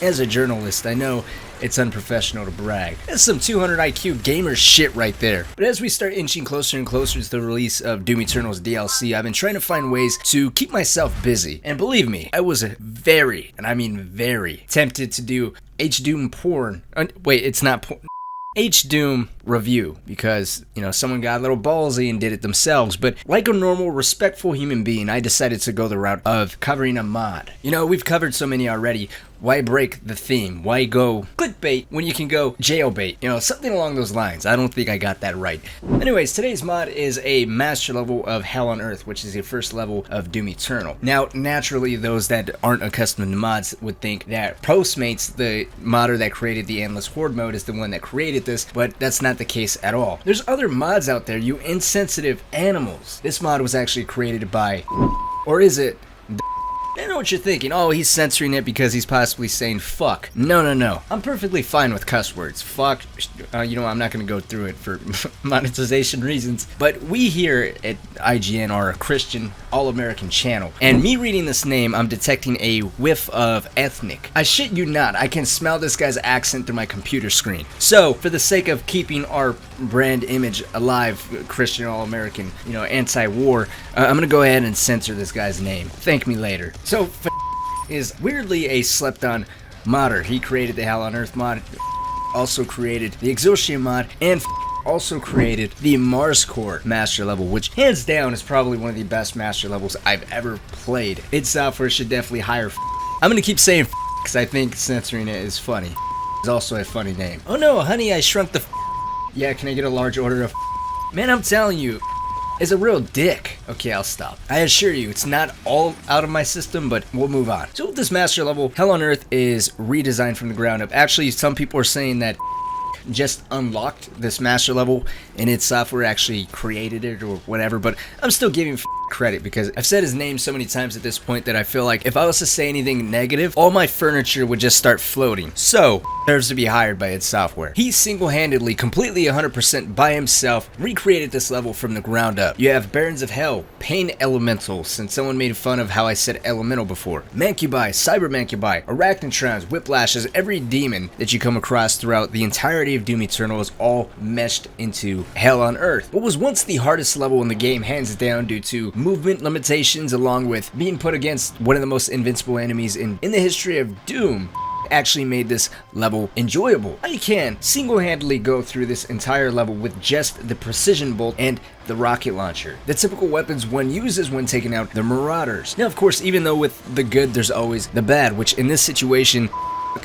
As a journalist, I know it's unprofessional to brag. That's some 200 IQ gamer shit right there. But as we start inching closer and closer to the release of Doom Eternal's DLC, I've been trying to find ways to keep myself busy. And believe me, I was very, and I mean very, tempted to do H-Doom porn. Wait, it's not porn. H-Doom review, because, you know, someone got a little ballsy and did it themselves, but like a normal, respectful human being, I decided to go the route of covering a mod. You know, we've covered so many already. Why break the theme? Why go clickbait when you can go jailbait? You know, something along those lines. I don't think I got that right. Anyways, today's mod is a master level of Hell on Earth, which is the first level of Doom Eternal. Now, naturally, those that aren't accustomed to mods would think that Postmates, the modder that created the Endless Horde mode, is the one that created this, but that's not the case at all. There's other mods out there, you insensitive animals. This mod was actually created by, or is it? I know what you're thinking. Oh, he's censoring it because he's possibly saying fuck. No, no, no. I'm perfectly fine with cuss words. Fuck. You know, I'm not going to go through it for monetization reasons. But we here at IGN are a Christian, all-American channel. And me reading this name, I'm detecting a whiff of ethnic. I shit you not. I can smell this guy's accent through my computer screen. So, for the sake of keeping our brand image alive, Christian, all-American, you know, anti-war, I'm going to go ahead and censor this guy's name. Thank me later. So, is weirdly a slept-on modder. He created the Hell on Earth mod, also created the Exotium mod, and also created the Mars Core master level, which hands down is probably one of the best master levels I've ever played. Id Software should definitely hire I'm gonna keep saying because I think censoring it is funny. It's also a funny name. Oh no, honey, I shrunk the Yeah, can I get a large order of Man, I'm telling you, is a real dick. Okay, I'll stop. I assure you, it's not all out of my system, but we'll move on. So with this master level, Hell on Earth is redesigned from the ground up. Actually, some people are saying that just unlocked this master level and id Software actually created it or whatever, but I'm still giving credit because I've said his name so many times at this point that I feel like if I was to say anything negative, all my furniture would just start floating. So, deserves to be hired by id Software. He single-handedly, completely 100% by himself, recreated this level from the ground up. You have Barons of Hell, Pain Elementals, since someone made fun of how I said elemental before, Mancubi, Cyber Mancubi, Arachnotrons, Whiplashes, every demon that you come across throughout the entirety of Doom Eternal is all meshed into Hell on Earth. What was once the hardest level in the game, hands down, due to movement limitations along with being put against one of the most invincible enemies in the history of Doom, actually made this level enjoyable. You can single-handedly go through this entire level with just the precision bolt and the rocket launcher, the typical weapons one uses when taking out the marauders. Now, of course, even though with the good there's always the bad, which in this situation,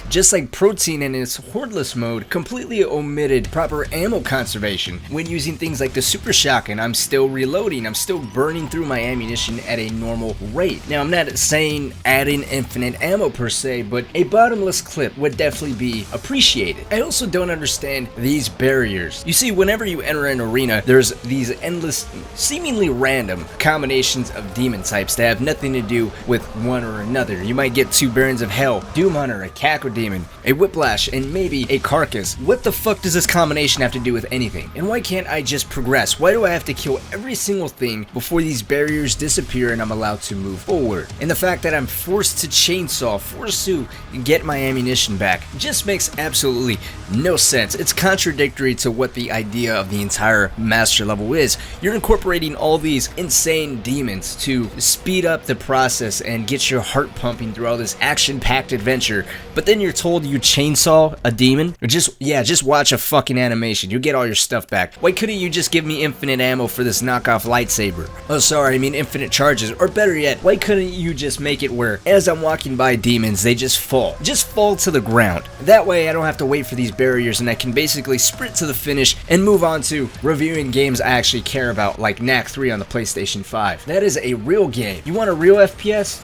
just like Protein in its Hordeless mode, completely omitted proper ammo conservation. When using things like the Super Shotgun, I'm still reloading, I'm still burning through my ammunition at a normal rate. Now, I'm not saying adding infinite ammo per se, but a bottomless clip would definitely be appreciated. I also don't understand these barriers. You see, whenever you enter an arena, there's these endless, seemingly random combinations of demon types that have nothing to do with one or another. You might get two Barons of Hell, Doom Hunter, a Cat Demon, a Whiplash, and maybe a Carcass. What the fuck does this combination have to do with anything? And why can't I just progress? Why do I have to kill every single thing before these barriers disappear and I'm allowed to move forward? And the fact that I'm forced to chainsaw, forced to get my ammunition back, just makes absolutely no sense. It's contradictory to what the idea of the entire master level is. You're incorporating all these insane demons to speed up the process and get your heart pumping through all this action-packed adventure, but then you're told you chainsaw a demon? Just watch a fucking animation. You'll get all your stuff back. Why couldn't you just give me infinite ammo for this knockoff lightsaber? Oh, sorry, I mean infinite charges. Or better yet, why couldn't you just make it where as I'm walking by demons, they just fall? Just fall to the ground. That way I don't have to wait for these barriers and I can basically sprint to the finish and move on to reviewing games I actually care about, like Knack 3 on the PlayStation 5. That is a real game. You want a real FPS?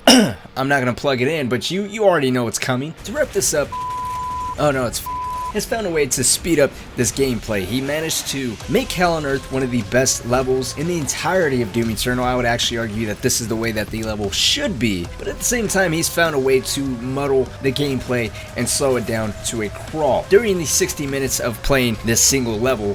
I'm not gonna plug it in, but you already know what's coming. To wrap this up, oh no, it's has found a way to speed up this gameplay. He managed to make Hell on Earth one of the best levels in the entirety of Doom Eternal. I would actually argue that this is the way that the level should be, but at the same time he's found a way to muddle the gameplay and slow it down to a crawl. During the 60 minutes of playing this single level,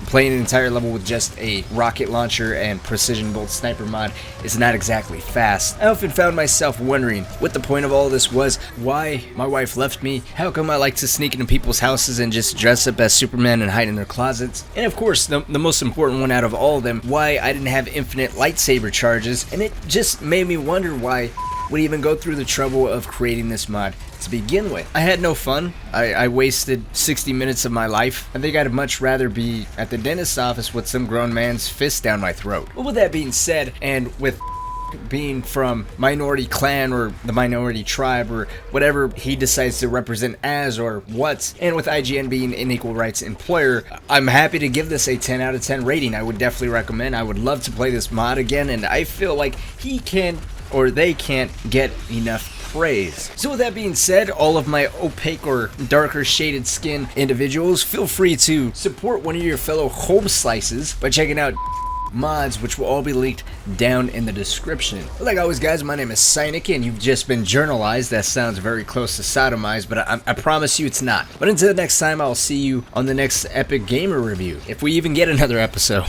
playing an entire level with just a rocket launcher and precision bolt sniper mod is not exactly fast. I often found myself wondering what the point of all this was, why my wife left me, how come I like to sneak into people's houses and just dress up as Superman and hide in their closets, and of course the most important one out of all of them, why I didn't have infinite lightsaber charges. And it just made me wonder why would even go through the trouble of creating this mod to begin with. I had no fun. I wasted 60 minutes of my life. I think I'd much rather be at the dentist's office with some grown man's fist down my throat. But with that being said, and with being from minority clan or the minority tribe or whatever he decides to represent as or what, and with IGN being an equal rights employer, I'm happy to give this a 10 out of 10 rating. I would definitely recommend. I would love to play this mod again, and I feel like he can, or they can't, get enough praise. So with that being said, all of my opaque or darker shaded skin individuals, feel free to support one of your fellow home slices by checking out mods, which will all be linked down in the description. Like always, guys, my name is Cynic, and you've just been journalized. That sounds very close to sodomized, but I promise you it's not. But until next time, I'll see you on the next Epic Gamer review, if we even get another episode.